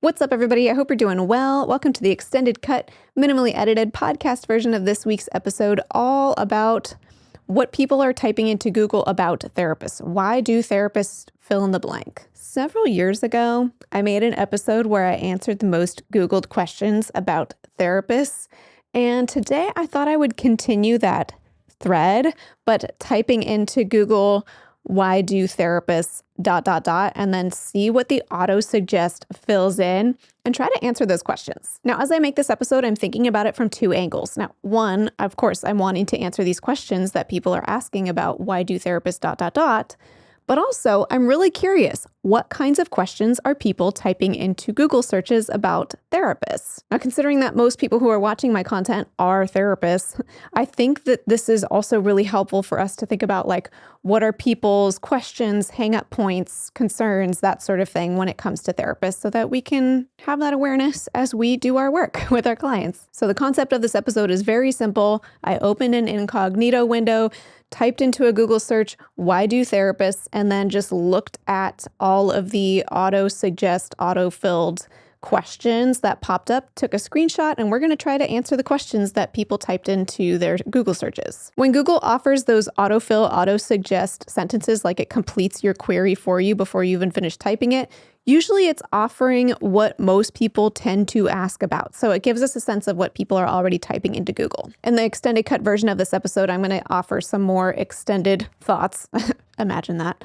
What's up, everybody? I hope you're doing well. Welcome to the extended cut, minimally edited podcast version of this week's episode, all about what people are typing into Google about therapists. Why do therapists fill in the blank? Several years ago, I made an episode where I answered the most Googled questions about therapists. And today I thought I would continue that thread, but typing into Google, why do therapists ... and then see what the auto suggest fills in and try to answer those questions. Now, as I make this episode, I'm thinking about it from two angles. Now, one, of course, I'm wanting to answer these questions that people are asking about why do therapists ... But also, I'm really curious, what kinds of questions are people typing into Google searches about therapists? Now, considering that most people who are watching my content are therapists, I think that this is also really helpful for us to think about, like, what are people's questions, hang-up points, concerns, that sort of thing when it comes to therapists, so that we can have that awareness as we do our work with our clients. So the concept of this episode is very simple. I opened an incognito window, typed into a Google search, why do therapists, and then just looked at all of the auto-suggest, auto-filled questions that popped up, took a screenshot, and we're going to try to answer the questions that people typed into their Google searches. When Google offers those autofill, auto-suggest sentences, like it completes your query for you before you even finish typing it, usually it's offering what most people tend to ask about. So it gives us a sense of what people are already typing into Google. In the extended cut version of this episode, I'm going to offer some more extended thoughts, imagine that,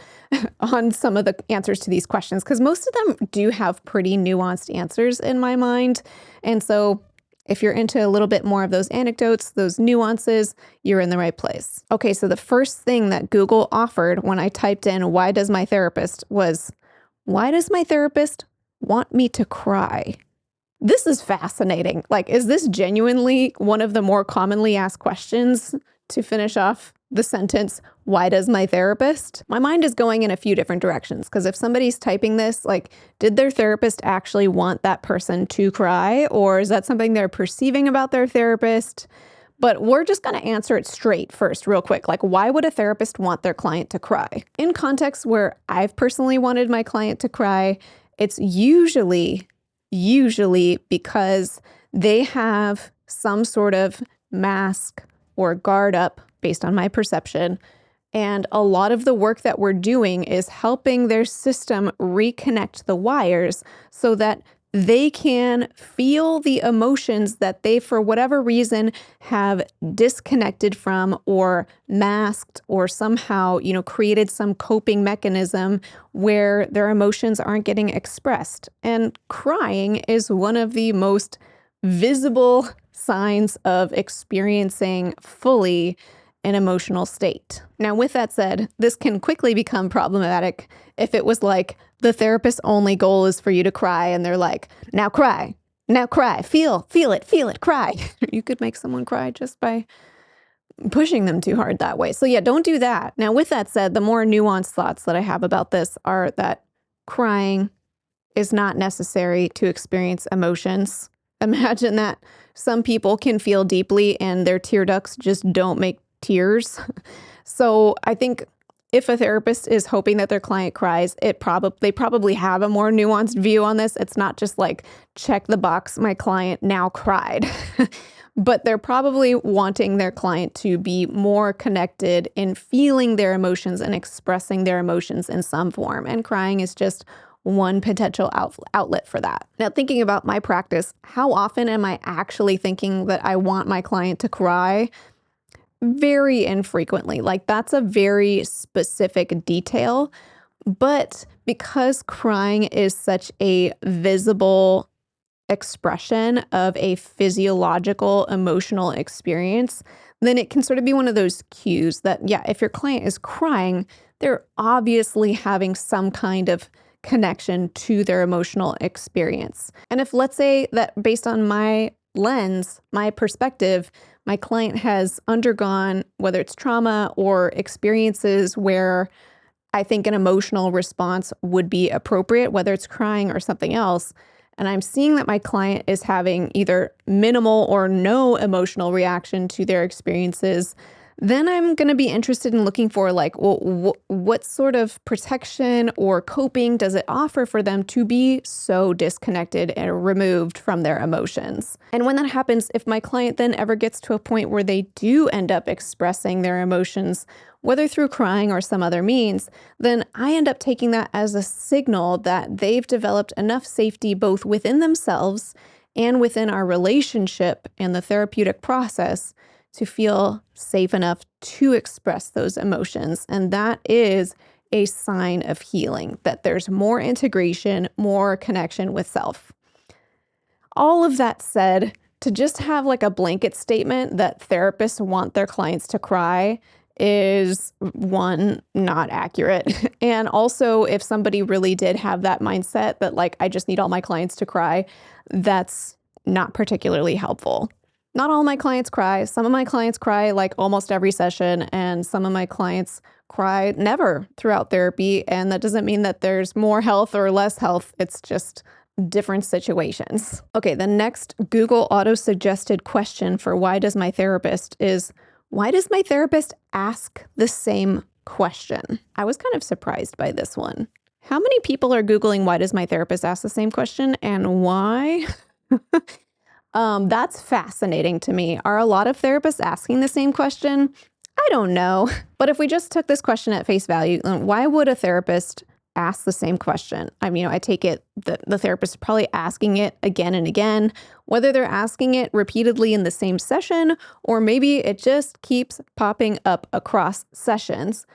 on some of the answers to these questions, because most of them do have pretty nuanced answers in my mind. And so if you're into a little bit more of those anecdotes, those nuances, you're in the right place. Okay, so the first thing that Google offered when I typed in, why does my therapist, was, why does my therapist want me to cry? This is fascinating. Like, is this genuinely one of the more commonly asked questions to finish off the sentence, why does my therapist? My mind is going in a few different directions, because if somebody's typing this, like, did their therapist actually want that person to cry? Or is that something they're perceiving about their therapist? But we're just going to answer it straight first, real quick. Like, why would a therapist want their client to cry? In contexts where I've personally wanted my client to cry, it's usually because they have some sort of mask or guard up, based on my perception. And a lot of the work that we're doing is helping their system reconnect the wires so that they can feel the emotions that they, for whatever reason, have disconnected from or masked or somehow, created some coping mechanism where their emotions aren't getting expressed. And crying is one of the most visible signs of experiencing fully an emotional state. Now, with that said, this can quickly become problematic if it was like the therapist's only goal is for you to cry and they're like, now cry, feel it, cry. You could make someone cry just by pushing them too hard that way. So yeah, don't do that. Now, with that said, the more nuanced thoughts that I have about this are that crying is not necessary to experience emotions. Imagine that some people can feel deeply and their tear ducts just don't make tears. So I think if a therapist is hoping that their client cries, they probably have a more nuanced view on this. It's not just like, check the box, my client now cried. But they're probably wanting their client to be more connected in feeling their emotions and expressing their emotions in some form. And crying is just one potential outlet for that. Now, thinking about my practice, how often am I actually thinking that I want my client to cry? Very infrequently. Like, that's a very specific detail. But because crying is such a visible expression of a physiological emotional experience, then it can sort of be one of those cues that, yeah, if your client is crying, they're obviously having some kind of connection to their emotional experience. And if, let's say that based on my lens, my perspective, my client has undergone, whether it's trauma or experiences where I think an emotional response would be appropriate, whether it's crying or something else, and I'm seeing that my client is having either minimal or no emotional reaction to their experiences, Then I'm going to be interested in looking for like, well, what sort of protection or coping does it offer for them to be so disconnected and removed from their emotions? And when that happens, if my client then ever gets to a point where they do end up expressing their emotions, whether through crying or some other means, then I end up taking that as a signal that they've developed enough safety both within themselves and within our relationship and the therapeutic process to feel safe enough to express those emotions. And that is a sign of healing, that there's more integration, more connection with self. All of that said, to just have like a blanket statement that therapists want their clients to cry is, one, not accurate. And also, if somebody really did have that mindset that like, I just need all my clients to cry, that's not particularly helpful. Not all my clients cry. Some of my clients cry like almost every session, and some of my clients cry never throughout therapy. And that doesn't mean that there's more health or less health. It's just different situations. Okay, the next Google auto-suggested question for why does my therapist is, why does my therapist ask the same question? I was kind of surprised by this one. How many people are Googling, why does my therapist ask the same question and why? That's fascinating to me. Are a lot of therapists asking the same question? I don't know. But if we just took this question at face value, why would a therapist ask the same question? I mean, I take it that the therapist is probably asking it again and again, whether they're asking it repeatedly in the same session, or maybe it just keeps popping up across sessions.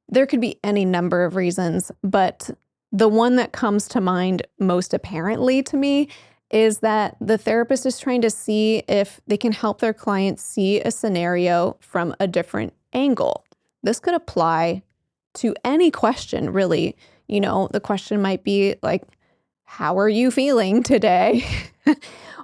There could be any number of reasons, but the one that comes to mind most apparently to me is that the therapist is trying to see if they can help their client see a scenario from a different angle. This could apply to any question, really. You know, the question might be like, how are you feeling today?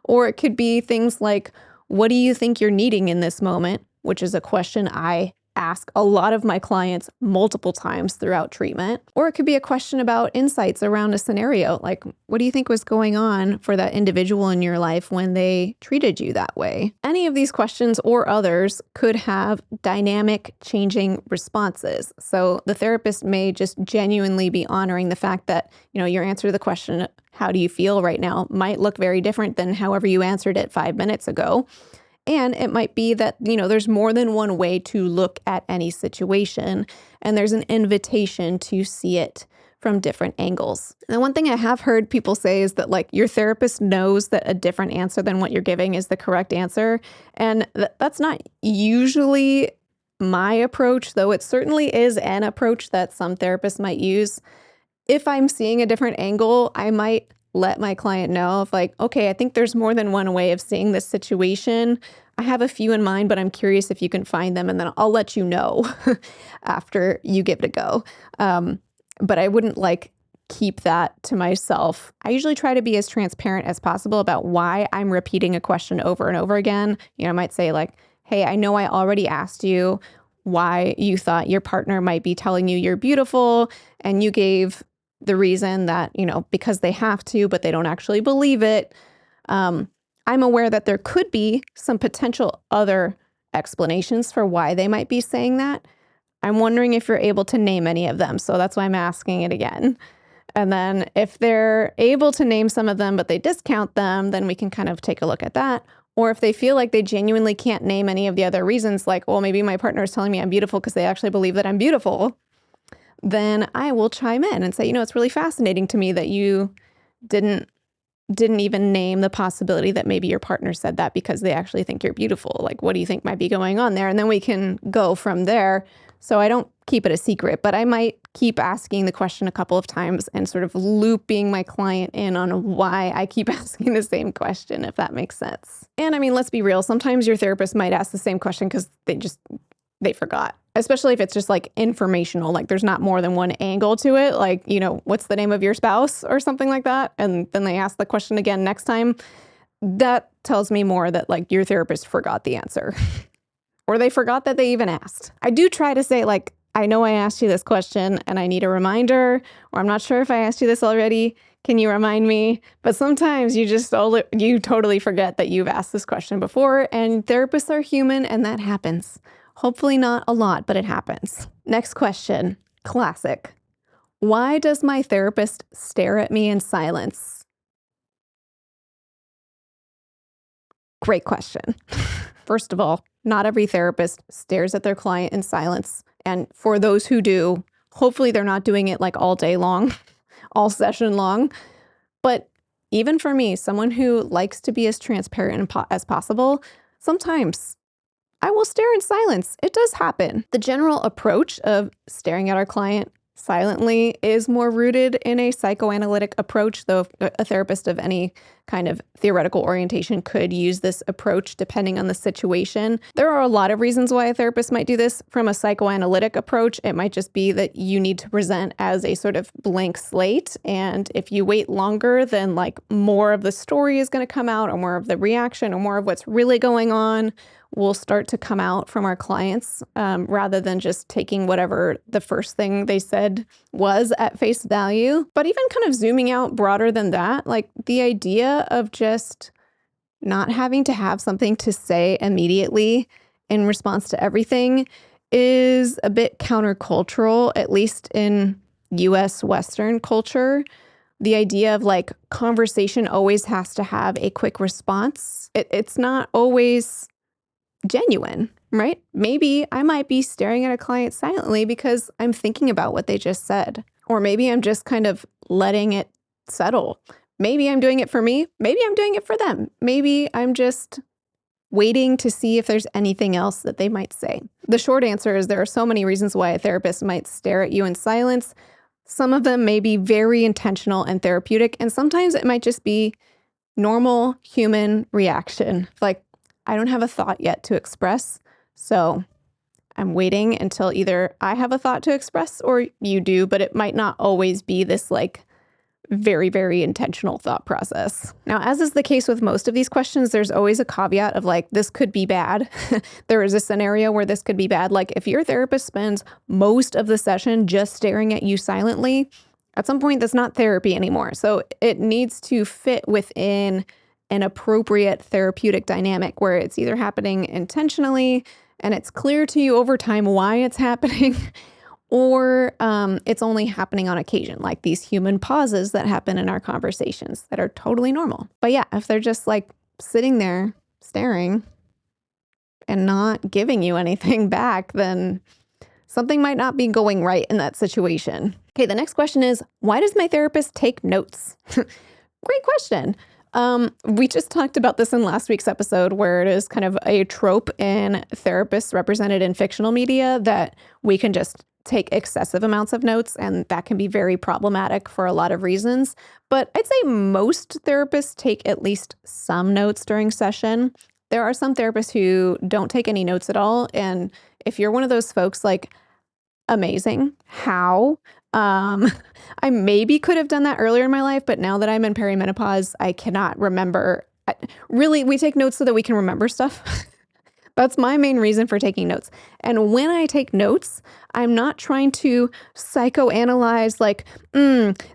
Or it could be things like, what do you think you're needing in this moment? Which is a question I ask a lot of my clients multiple times throughout treatment. Or it could be a question about insights around a scenario. Like, what do you think was going on for that individual in your life when they treated you that way? Any of these questions or others could have dynamic changing responses. So the therapist may just genuinely be honoring the fact that, you know, your answer to the question, how do you feel right now, might look very different than however you answered it 5 minutes ago. And it might be that, you know, there's more than one way to look at any situation, and there's an invitation to see it from different angles. And one thing I have heard people say is that, like, your therapist knows that a different answer than what you're giving is the correct answer. And that's not usually my approach, though it certainly is an approach that some therapists might use. If I'm seeing a different angle, I might let my client know of like, okay, I think there's more than one way of seeing this situation. I have a few in mind, but I'm curious if you can find them, and then I'll let you know after you give it a go. But I wouldn't like keep that to myself. I usually try to be as transparent as possible about why I'm repeating a question over and over again. You know, I might say like, hey, I know I already asked you why you thought your partner might be telling you you're beautiful, and you gave the reason that, you know, because they have to, but they don't actually believe it. I'm aware that there could be some potential other explanations for why they might be saying that. I'm wondering if you're able to name any of them. So that's why I'm asking it again. And then if they're able to name some of them, but they discount them, then we can kind of take a look at that. Or if they feel like they genuinely can't name any of the other reasons, like, well, maybe my partner is telling me I'm beautiful because they actually believe that I'm beautiful, then I will chime in and say, you know, it's really fascinating to me that you didn't even name the possibility that maybe your partner said that because they actually think you're beautiful. Like, what do you think might be going on there? And then we can go from there. So I don't keep it a secret, but I might keep asking the question a couple of times and sort of looping my client in on why I keep asking the same question, if that makes sense. And I mean, let's be real. Sometimes your therapist might ask the same question because they forgot, especially if it's just like informational, like there's not more than one angle to it. Like, you know, what's the name of your spouse or something like that? And then they ask the question again next time. That tells me more that like your therapist forgot the answer or they forgot that they even asked. I do try to say like, I know I asked you this question and I need a reminder, or I'm not sure if I asked you this already. Can you remind me? But sometimes you totally forget that you've asked this question before, and therapists are human and that happens. Hopefully not a lot, but it happens. Next question, classic. Why does my therapist stare at me in silence? Great question. First of all, not every therapist stares at their client in silence. And for those who do, hopefully they're not doing it like all day long, all session long. But even for me, someone who likes to be as transparent as possible, sometimes I will stare in silence. It does happen. The general approach of staring at our client silently is more rooted in a psychoanalytic approach, though a therapist of any kind of theoretical orientation could use this approach depending on the situation. There are a lot of reasons why a therapist might do this. From a psychoanalytic approach, it might just be that you need to present as a sort of blank slate. And if you wait longer, then like more of the story is going to come out, or more of the reaction, or more of what's really going on will start to come out from our clients, rather than just taking whatever the first thing they said was at face value. But even kind of zooming out broader than that, like the idea of just not having to have something to say immediately in response to everything is a bit countercultural, at least in US Western culture. The idea of like conversation always has to have a quick response. It's not always genuine, right? Maybe I might be staring at a client silently because I'm thinking about what they just said. Or maybe I'm just kind of letting it settle. Maybe I'm doing it for me. Maybe I'm doing it for them. Maybe I'm just waiting to see if there's anything else that they might say. The short answer is there are so many reasons why a therapist might stare at you in silence. Some of them may be very intentional and therapeutic, and sometimes it might just be normal human reaction. Like, I don't have a thought yet to express, so I'm waiting until either I have a thought to express or you do, but it might not always be this like very, very intentional thought process. Now, as is the case with most of these questions, there's always a caveat of like, this could be bad. There is a scenario where this could be bad. Like if your therapist spends most of the session just staring at you silently, at some point that's not therapy anymore. So it needs to fit within an appropriate therapeutic dynamic where it's either happening intentionally and it's clear to you over time why it's happening, or it's only happening on occasion, like these human pauses that happen in our conversations that are totally normal. But yeah, if they're just like sitting there staring and not giving you anything back, then something might not be going right in that situation. Okay, the next question is, why does my therapist take notes? Great question. We just talked about this in last week's episode, where it is kind of a trope in therapists represented in fictional media that we can just take excessive amounts of notes, and that can be very problematic for a lot of reasons. But I'd say most therapists take at least some notes during session. There are some therapists who don't take any notes at all. And if you're one of those folks, like, amazing. How? I maybe could have done that earlier in my life, but now that I'm in perimenopause, I cannot remember. Really, we take notes so that we can remember stuff. That's my main reason for taking notes. And when I take notes, I'm not trying to psychoanalyze like,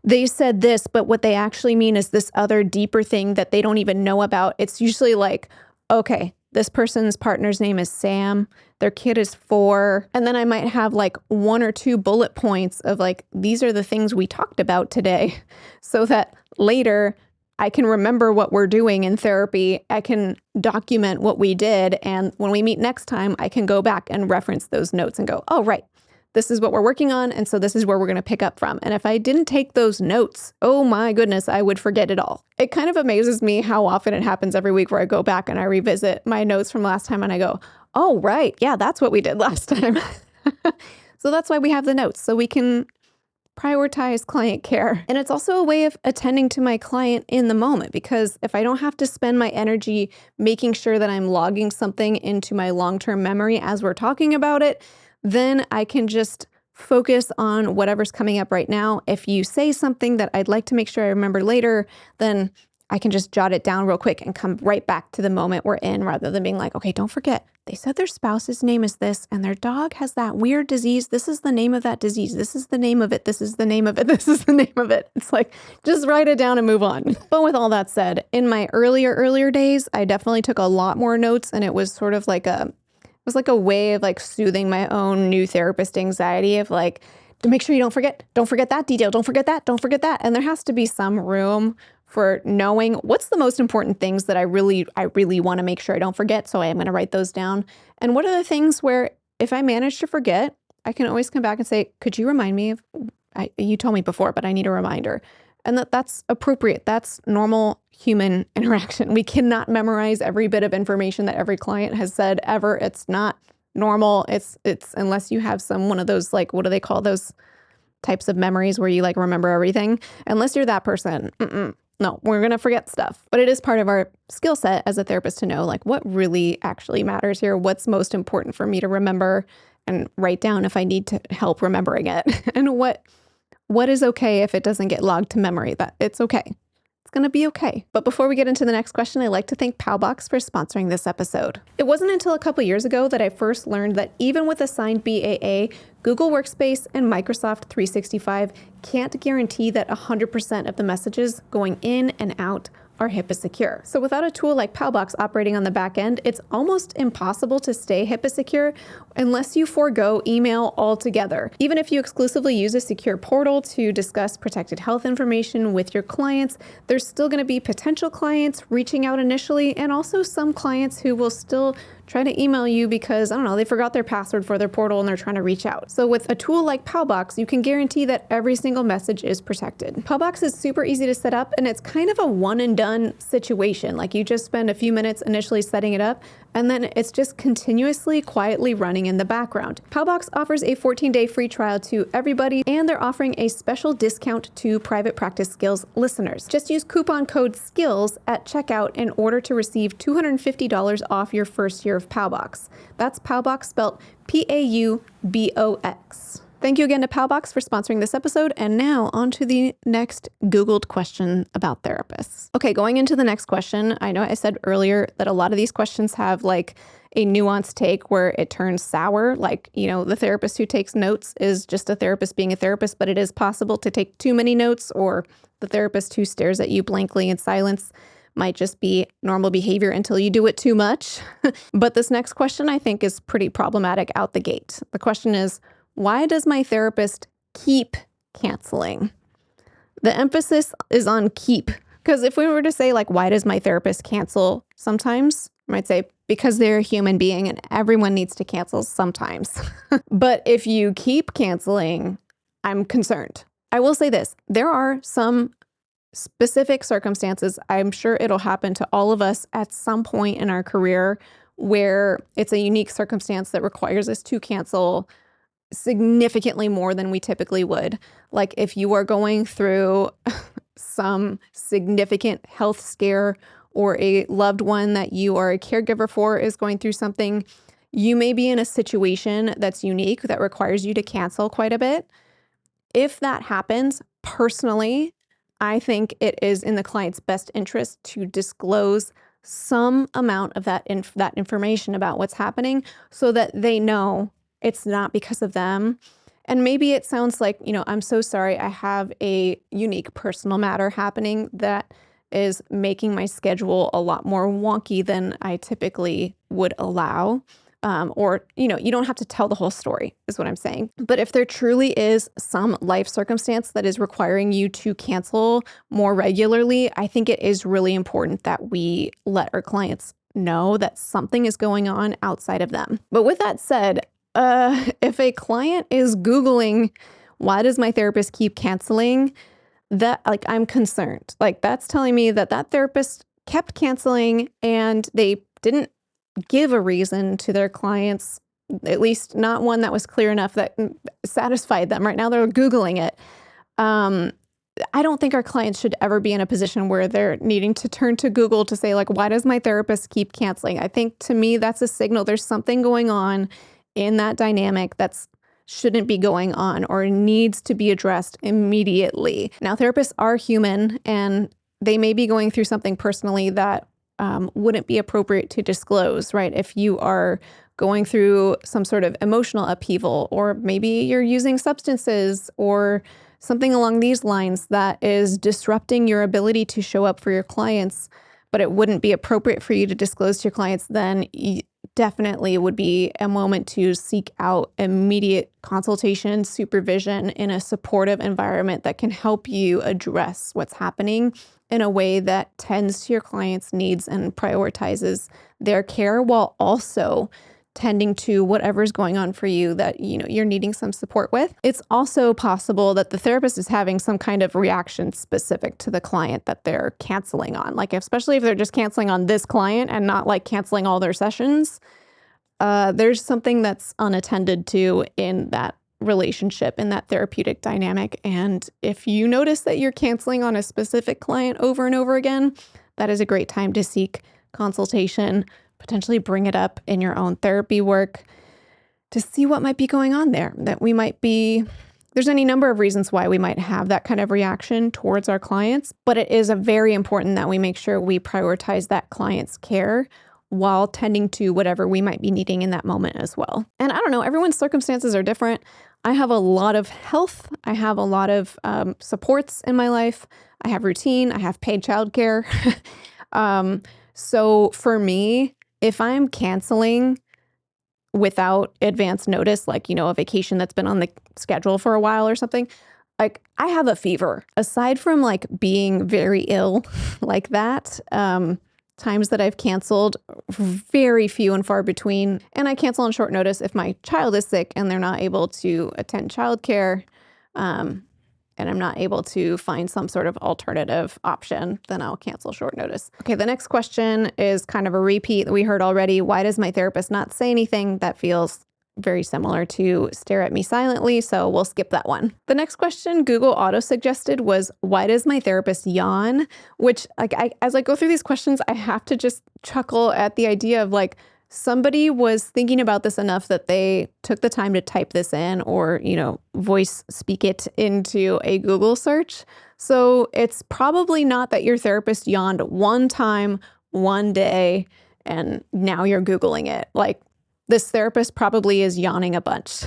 they said this, but what they actually mean is this other deeper thing that they don't even know about. It's usually like, okay, this person's partner's name is Sam. Their kid is 4. And then I might have like 1 or 2 bullet points of like, these are the things we talked about today, so that later I can remember what we're doing in therapy. I can document what we did. And when we meet next time, I can go back and reference those notes and go, oh, right, this is what we're working on. And so this is where we're going to pick up from. And if I didn't take those notes, oh my goodness, I would forget it all. It kind of amazes me how often it happens every week where I go back and I revisit my notes from last time and I go, oh, right, yeah, that's what we did last time. So that's why we have the notes, so we can prioritize client care. And it's also a way of attending to my client in the moment, because if I don't have to spend my energy making sure that I'm logging something into my long-term memory as we're talking about it, then I can just focus on whatever's coming up right now. If you say something that I'd like to make sure I remember later, then I can just jot it down real quick and come right back to the moment we're in, rather than being like, okay, don't forget, they said their spouse's name is this and their dog has that weird disease. This is the name of that disease. This is the name of it. This is the name of it. This is the name of it. It's like, just write it down and move on. But with all that said, in my earlier days, I definitely took a lot more notes, and it was sort of like was like a way of like soothing my own new therapist anxiety of like, to make sure you don't forget that detail, don't forget that. And there has to be some room for knowing what's the most important things that I really want to make sure I don't forget. So I am going to write those down. And what are the things where if I manage to forget, I can always come back and say, could you remind me of, you told me before, but I need a reminder. And that's appropriate. That's normal human interaction. We cannot memorize every bit of information that every client has said ever. It's not normal. It's unless you have one of those, like, what do they call those types of memories where you like remember everything? Unless you're that person, no, we're going to forget stuff. But it is part of our skill set as a therapist to know like what really actually matters here, what's most important for me to remember and write down if I need to help remembering it, and what is okay if it doesn't get logged to memory. That it's okay. It's going to be okay. But before we get into the next question, I'd like to thank Powbox for sponsoring this episode. It wasn't until a couple years ago that I first learned that even with assigned BAA, Google Workspace and Microsoft 365 can't guarantee that 100% of the messages going in and out are HIPAA secure. So without a tool like Powbox operating on the back end, it's almost impossible to stay HIPAA secure unless you forego email altogether. Even if you exclusively use a secure portal to discuss protected health information with your clients, there's still going to be potential clients reaching out initially, and also some clients who will still try to email you because, I don't know, they forgot their password for their portal and they're trying to reach out. So with a tool like Powbox, you can guarantee that every single message is protected. Powbox is super easy to set up, and it's kind of a one and done situation. Like you just spend a few minutes initially setting it up, and then it's just continuously quietly running in the background. Powbox offers a 14-day free trial to everybody, and they're offering a special discount to Private Practice Skills listeners. Just use coupon code SKILLS at checkout in order to receive $250 off your first year of Powbox. That's Powbox spelled Paubox. Thank you again to Powbox for sponsoring this episode. And now on to the next Googled question about therapists. Okay, going into the next question, I know I said earlier that a lot of these questions have like a nuanced take where it turns sour. Like, you know, the therapist who takes notes is just a therapist being a therapist, but it is possible to take too many notes, or the therapist who stares at you blankly in silence might just be normal behavior until you do it too much. But this next question I think is pretty problematic out the gate. The question is, why does my therapist keep canceling? The emphasis is on keep, because if we were to say like, why does my therapist cancel sometimes? I might say because they're a human being and everyone needs to cancel sometimes. But if you keep canceling, I'm concerned. I will say this, there are some specific circumstances, I'm sure it'll happen to all of us at some point in our career, where it's a unique circumstance that requires us to cancel significantly more than we typically would. Like if you are going through some significant health scare, or a loved one that you are a caregiver for is going through something, you may be in a situation that's unique that requires you to cancel quite a bit. If that happens, personally, I think it is in the client's best interest to disclose some amount of that information about what's happening so that they know it's not because of them. And maybe it sounds like, you know, I'm so sorry, I have a unique personal matter happening that is making my schedule a lot more wonky than I typically would allow. Or, you know, you don't have to tell the whole story is what I'm saying. But if there truly is some life circumstance that is requiring you to cancel more regularly, I think it is really important that we let our clients know that something is going on outside of them. But with that said, if a client is Googling, why does my therapist keep canceling? That, like, I'm concerned. Like, that's telling me that that therapist kept canceling and they didn't give a reason to their clients, at least not one that was clear enough that satisfied them. Right now they're Googling it. I don't think our clients should ever be in a position where they're needing to turn to Google to say, like, why does my therapist keep canceling? I think to me, that's a signal there's something going on in that dynamic that's shouldn't be going on or needs to be addressed immediately. Now, therapists are human and they may be going through something personally that wouldn't be appropriate to disclose, right? If you are going through some sort of emotional upheaval, or maybe you're using substances or something along these lines that is disrupting your ability to show up for your clients, but it wouldn't be appropriate for you to disclose to your clients, then definitely would be a moment to seek out immediate consultation, supervision in a supportive environment that can help you address what's happening in a way that tends to your client's needs and prioritizes their care while also tending to whatever's going on for you that you're needing some support with. It's also possible that the therapist is having some kind of reaction specific to the client that they're canceling on. Like especially if they're just canceling on this client and not like canceling all their sessions, there's something that's unattended to in that relationship, in that therapeutic dynamic. And if you notice that you're canceling on a specific client over and over again, that is a great time to seek consultation, potentially bring it up in your own therapy work to see what might be going on there. There's any number of reasons why we might have that kind of reaction towards our clients, but it is very important that we make sure we prioritize that client's care while tending to whatever we might be needing in that moment as well. And I don't know, everyone's circumstances are different. I have a lot of health. I have a lot of supports in my life. I have routine. I have paid childcare. So for me, if I'm canceling without advance notice, like, a vacation that's been on the schedule for a while or something, like I have a fever. Aside from like being very ill like that, times that I've canceled, very few and far between. And I cancel on short notice if my child is sick and they're not able to attend childcare, and I'm not able to find some sort of alternative option, then I'll cancel short notice. Okay, the next question is kind of a repeat that we heard already. Why does my therapist not say anything? That feels very similar to stare at me silently, so we'll skip that one. The next question Google auto-suggested was, why does my therapist yawn? Which, as I go through these questions, I have to just chuckle at the idea of like, somebody was thinking about this enough that they took the time to type this in or, voice speak it into a Google search. So it's probably not that your therapist yawned one time, one day, and now you're Googling it. Like, this therapist probably is yawning a bunch.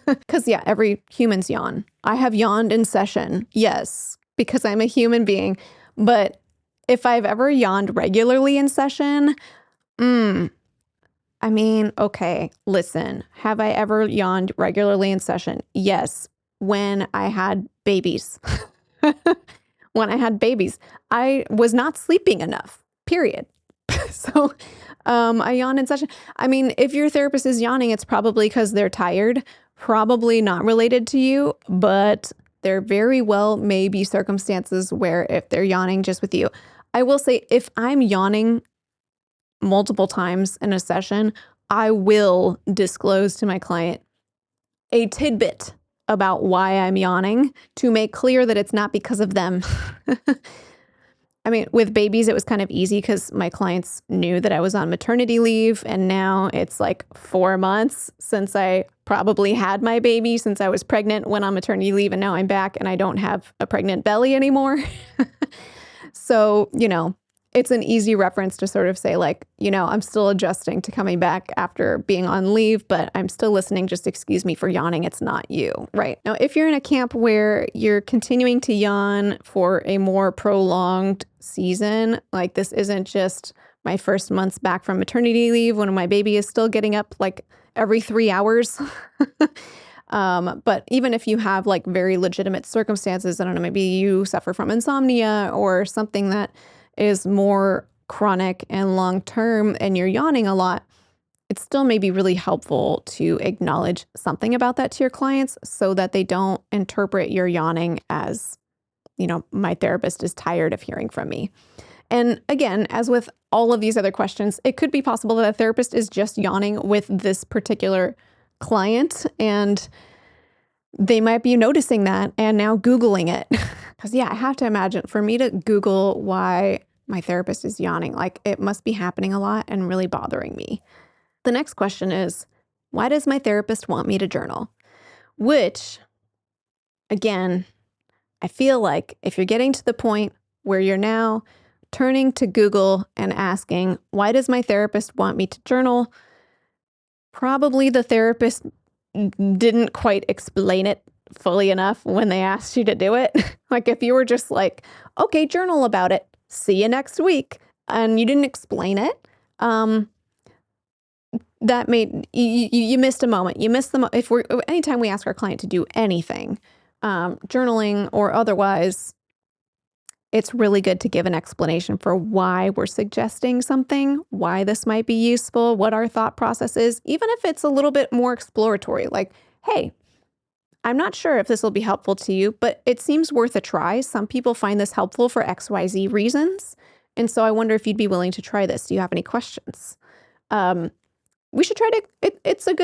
Because yeah, every human's yawn. I have yawned in session, yes, because I'm a human being. But if I've ever yawned regularly in session, okay, listen, have I ever yawned regularly in session? Yes, when I had babies. When I had babies, I was not sleeping enough, period. So I yawn in session. If your therapist is yawning, it's probably because they're tired, probably not related to you, but there very well may be circumstances where if they're yawning just with you. I will say if I'm yawning multiple times in a session, I will disclose to my client a tidbit about why I'm yawning to make clear that it's not because of them. With babies, it was kind of easy because my clients knew that I was on maternity leave, and now it's like 4 months since I probably had my baby, since I was pregnant, went on maternity leave, and now I'm back and I don't have a pregnant belly anymore. So, it's an easy reference to sort of say like, I'm still adjusting to coming back after being on leave, but I'm still listening. Just excuse me for yawning. It's not you, right? Now, if you're in a camp where you're continuing to yawn for a more prolonged season, like this isn't just my first months back from maternity leave when my baby is still getting up like every 3 hours. But even if you have like very legitimate circumstances, I don't know, maybe you suffer from insomnia or something that is more chronic and long-term and you're yawning a lot, it still may be really helpful to acknowledge something about that to your clients so that they don't interpret your yawning as, my therapist is tired of hearing from me. And again, as with all of these other questions, it could be possible that a therapist is just yawning with this particular client and they might be noticing that and now Googling it. Because yeah, I have to imagine for me to Google why my therapist is yawning, like it must be happening a lot and really bothering me. The next question is, why does my therapist want me to journal? Which, again, I feel like if you're getting to the point where you're now turning to Google and asking, why does my therapist want me to journal? Probably the therapist didn't quite explain it fully enough when they asked you to do it. Like if you were just like, okay, journal about it, see you next week, and you didn't explain it, that made you missed a moment. You missed the if we're anytime we ask our client to do anything, journaling or otherwise, it's really good to give an explanation for why we're suggesting something, why this might be useful, what our thought process is, even if it's a little bit more exploratory, like, hey, I'm not sure if this will be helpful to you, but it seems worth a try. Some people find this helpful for XYZ reasons. And so I wonder if you'd be willing to try this. Do you have any questions? We should try to, it's a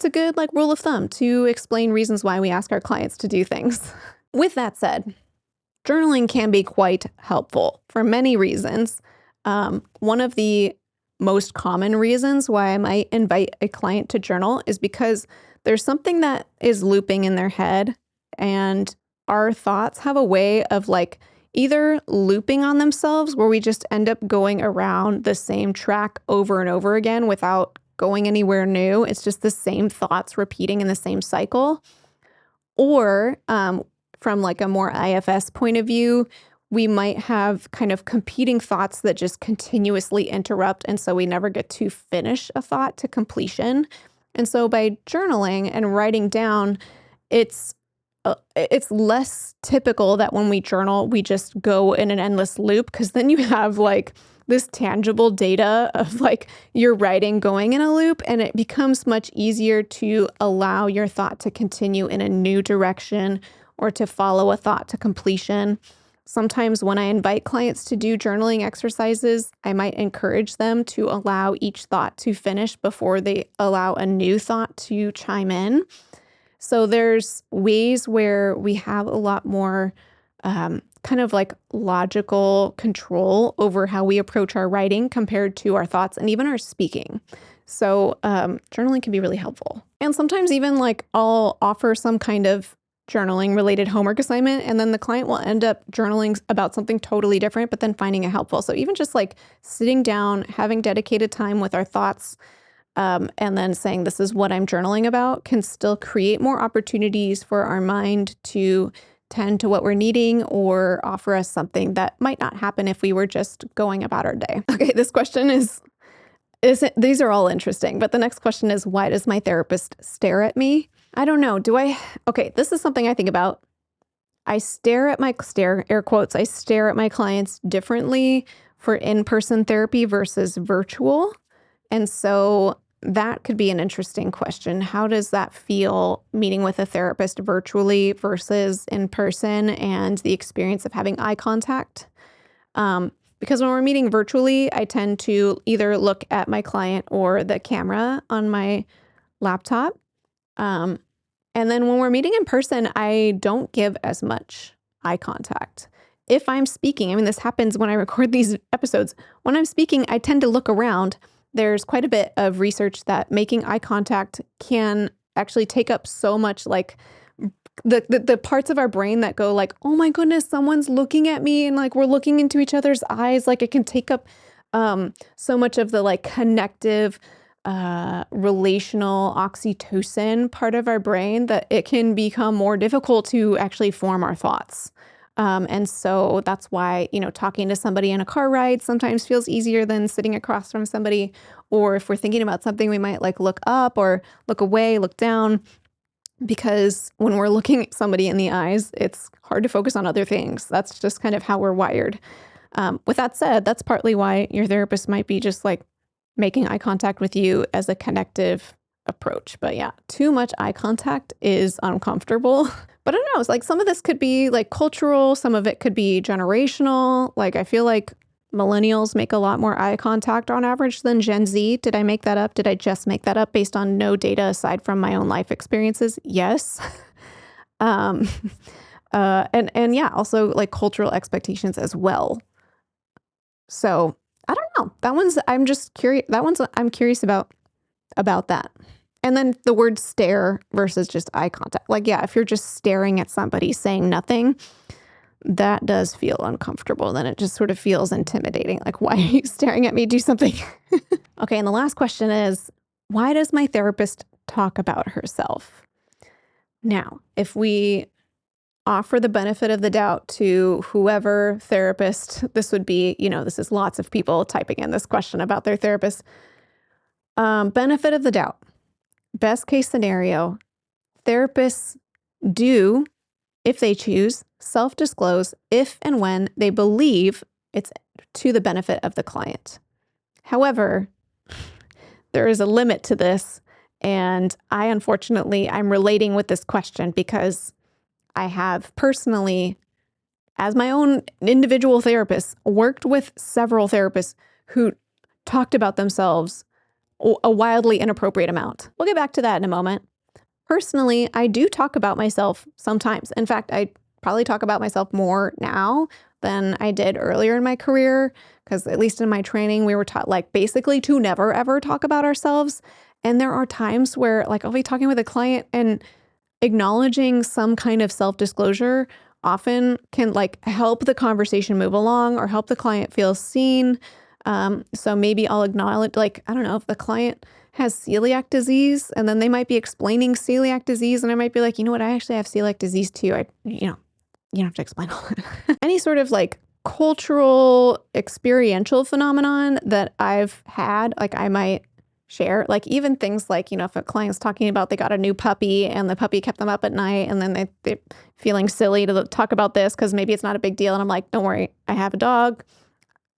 good like rule of thumb to explain reasons why we ask our clients to do things. With that said, journaling can be quite helpful for many reasons. One of the most common reasons why I might invite a client to journal is because there's something that is looping in their head, and our thoughts have a way of like either looping on themselves where we just end up going around the same track over and over again without going anywhere new. It's just the same thoughts repeating in the same cycle. Or from like a more IFS point of view, we might have kind of competing thoughts that just continuously interrupt. And so we never get to finish a thought to completion. And so by journaling and writing down, it's less typical that when we journal, we just go in an endless loop, because then you have like this tangible data of like your writing going in a loop, and it becomes much easier to allow your thought to continue in a new direction or to follow a thought to completion. Sometimes when I invite clients to do journaling exercises, I might encourage them to allow each thought to finish before they allow a new thought to chime in. So there's ways where we have a lot more kind of like logical control over how we approach our writing compared to our thoughts and even our speaking. So journaling can be really helpful. And sometimes even like I'll offer some kind of journaling related homework assignment, and then the client will end up journaling about something totally different, but then finding it helpful. So even just like sitting down, having dedicated time with our thoughts, and then saying, this is what I'm journaling about, can still create more opportunities for our mind to tend to what we're needing or offer us something that might not happen if we were just going about our day. Okay, this question these are all interesting, but the next question is, why does my therapist stare at me? I don't know. Okay, this is something I think about. I air quotes, I stare at my clients differently for in-person therapy versus virtual. And so that could be an interesting question. How does that feel meeting with a therapist virtually versus in person, and the experience of having eye contact? Because when we're meeting virtually, I tend to either look at my client or the camera on my laptop. And then when we're meeting in person, I don't give as much eye contact. If I'm speaking, I mean, this happens when I record these episodes. When I'm speaking, I tend to look around. There's quite a bit of research that making eye contact can actually take up so much, like the parts of our brain that go like, oh my goodness, someone's looking at me, and like we're looking into each other's eyes. Like it can take up so much of the like connective, relational oxytocin part of our brain that it can become more difficult to actually form our thoughts. And so that's why, talking to somebody in a car ride sometimes feels easier than sitting across from somebody. Or if we're thinking about something, we might like look up or look away, look down, because when we're looking at somebody in the eyes, it's hard to focus on other things. That's just kind of how we're wired. With that said, that's partly why your therapist might be just like making eye contact with you as a connective approach. But yeah, too much eye contact is uncomfortable. But I don't know, it's like some of this could be like cultural, some of it could be generational. Like I feel like millennials make a lot more eye contact on average than Gen Z. Did I make that up? Did I just make that up based on no data aside from my own life experiences? Yes. And yeah, also like cultural expectations as well. So I don't know. I'm just curious. I'm curious about that. And then the word stare versus just eye contact. Like, yeah, if you're just staring at somebody saying nothing, that does feel uncomfortable. Then it just sort of feels intimidating. Like, why are you staring at me? Do something. Okay, and the last question is, why does my therapist talk about herself? Now, if we offer the benefit of the doubt to whoever therapist this would be, this is lots of people typing in this question about their therapist. Benefit of the doubt. Best case scenario, therapists do, if they choose, self-disclose if and when they believe it's to the benefit of the client. However, there is a limit to this, and I'm relating with this question because I have personally, as my own individual therapist, worked with several therapists who talked about themselves a wildly inappropriate amount. We'll get back to that in a moment. Personally, I do talk about myself sometimes. In fact, I probably talk about myself more now than I did earlier in my career, because at least in my training, we were taught basically to never ever talk about ourselves. And there are times where I'll be talking with a client and acknowledging some kind of self-disclosure often can help the conversation move along or help the client feel seen. So maybe I'll acknowledge, I don't know, if the client has celiac disease and then they might be explaining celiac disease and I might be like, you know what, I actually have celiac disease too. You don't have to explain all that. Any sort of cultural experiential phenomenon that I've had, I might share, even things if a client's talking about they got a new puppy and the puppy kept them up at night and then they're feeling silly to talk about this because maybe it's not a big deal. And I'm like, don't worry, I have a dog.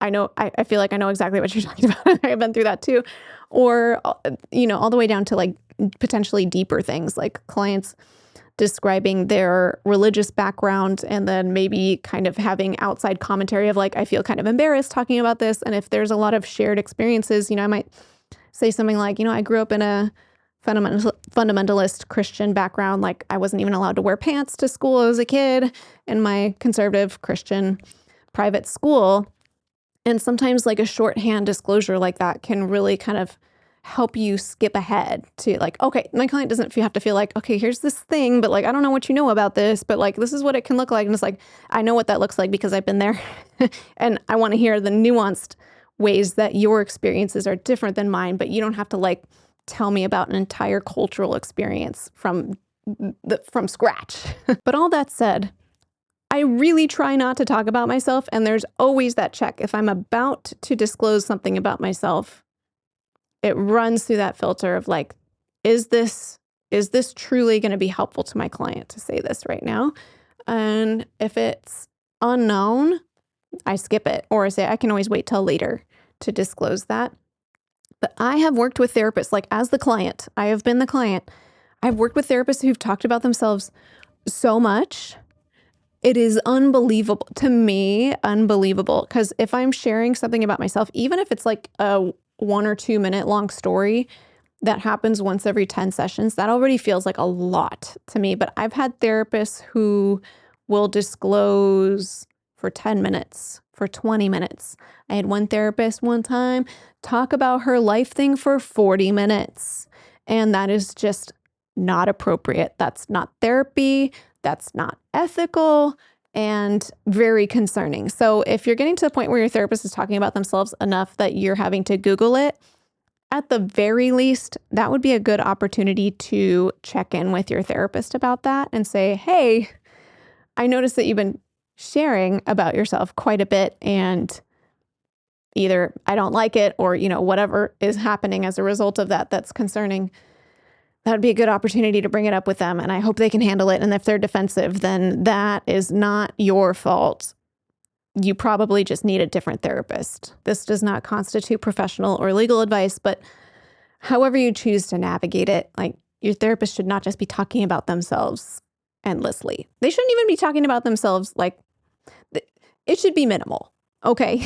I know, I feel like I know exactly what you're talking about. I've been through that too. Or, all the way down to potentially deeper things like clients describing their religious background and then maybe kind of having outside commentary of I feel kind of embarrassed talking about this. And if there's a lot of shared experiences, I might say something like, I grew up in a fundamentalist Christian background. I wasn't even allowed to wear pants to school as a kid in my conservative Christian private school. And sometimes a shorthand disclosure like that can really kind of help you skip ahead to okay, my client doesn't have to feel okay, here's this thing, but I don't know what you know about this, but this is what it can look like. And it's I know what that looks like because I've been there. And I want to hear the nuanced ways that your experiences are different than mine, but you don't have to tell me about an entire cultural experience from scratch. But all that said, I really try not to talk about myself, and there's always that check. If I'm about to disclose something about myself, it runs through that filter of is this truly going to be helpful to my client to say this right now? And if it's unknown, I skip it, or I say I can always wait till later to disclose that. But I have worked with therapists, as the client, I have been the client. I've worked with therapists who've talked about themselves so much. It is unbelievable to me, unbelievable. Because if I'm sharing something about myself, even if it's a 1 or 2 minute long story that happens once every 10 sessions, that already feels like a lot to me. But I've had therapists who will disclose for 10 minutes, for 20 minutes. I had one therapist one time talk about her life thing for 40 minutes. And that is just not appropriate. That's not therapy. That's not ethical and very concerning. So if you're getting to the point where your therapist is talking about themselves enough that you're having to Google it, at the very least, that would be a good opportunity to check in with your therapist about that and say, hey, I noticed that you've been sharing about yourself quite a bit and either I don't like it or, whatever is happening as a result of that that's concerning. That'd be a good opportunity to bring it up with them, and I hope they can handle it. And if they're defensive, then that is not your fault. You probably just need a different therapist. This does not constitute professional or legal advice, but however you choose to navigate it, your therapist should not just be talking about themselves endlessly. They shouldn't even be talking about themselves it should be minimal, okay?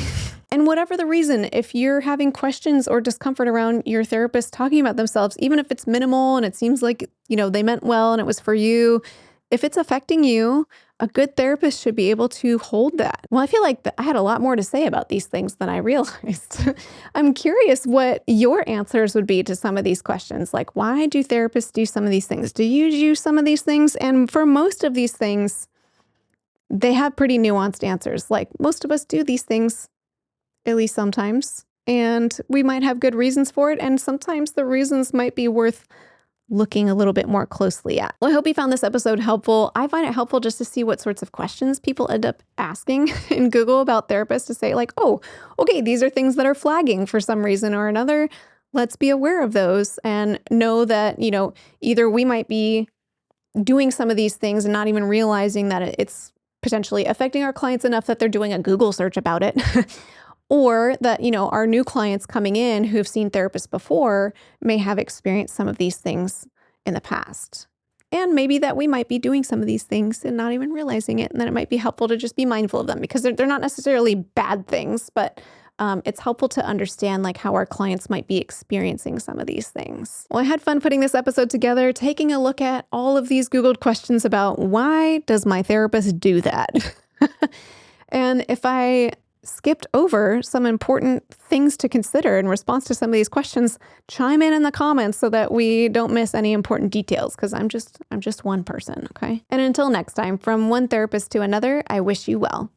And whatever the reason, if you're having questions or discomfort around your therapist talking about themselves, even if it's minimal and it seems like, they meant well and it was for you, if it's affecting you, a good therapist should be able to hold that. Well, I feel like I had a lot more to say about these things than I realized. I'm curious what your answers would be to some of these questions. Why do therapists do some of these things? Do you do some of these things? And for most of these things, they have pretty nuanced answers. Most of us do these things at least sometimes, and we might have good reasons for it, and sometimes the reasons might be worth looking a little bit more closely at. Well, I hope you found this episode helpful. I find it helpful just to see what sorts of questions people end up asking in Google about therapists to say oh, okay, these are things that are flagging for some reason or another. let's be aware of those and know that, either we might be doing some of these things and not even realizing that it's potentially affecting our clients enough that they're doing a Google search about it. Or that, our new clients coming in who've seen therapists before may have experienced some of these things in the past. And maybe that we might be doing some of these things and not even realizing it. And then it might be helpful to just be mindful of them because they're not necessarily bad things, but it's helpful to understand like how our clients might be experiencing some of these things. Well, I had fun putting this episode together, taking a look at all of these Googled questions about why does my therapist do that? And if I skipped over some important things to consider in response to some of these questions, chime in the comments so that we don't miss any important details, because I'm just one person, okay? And until next time, from one therapist to another, I wish you well.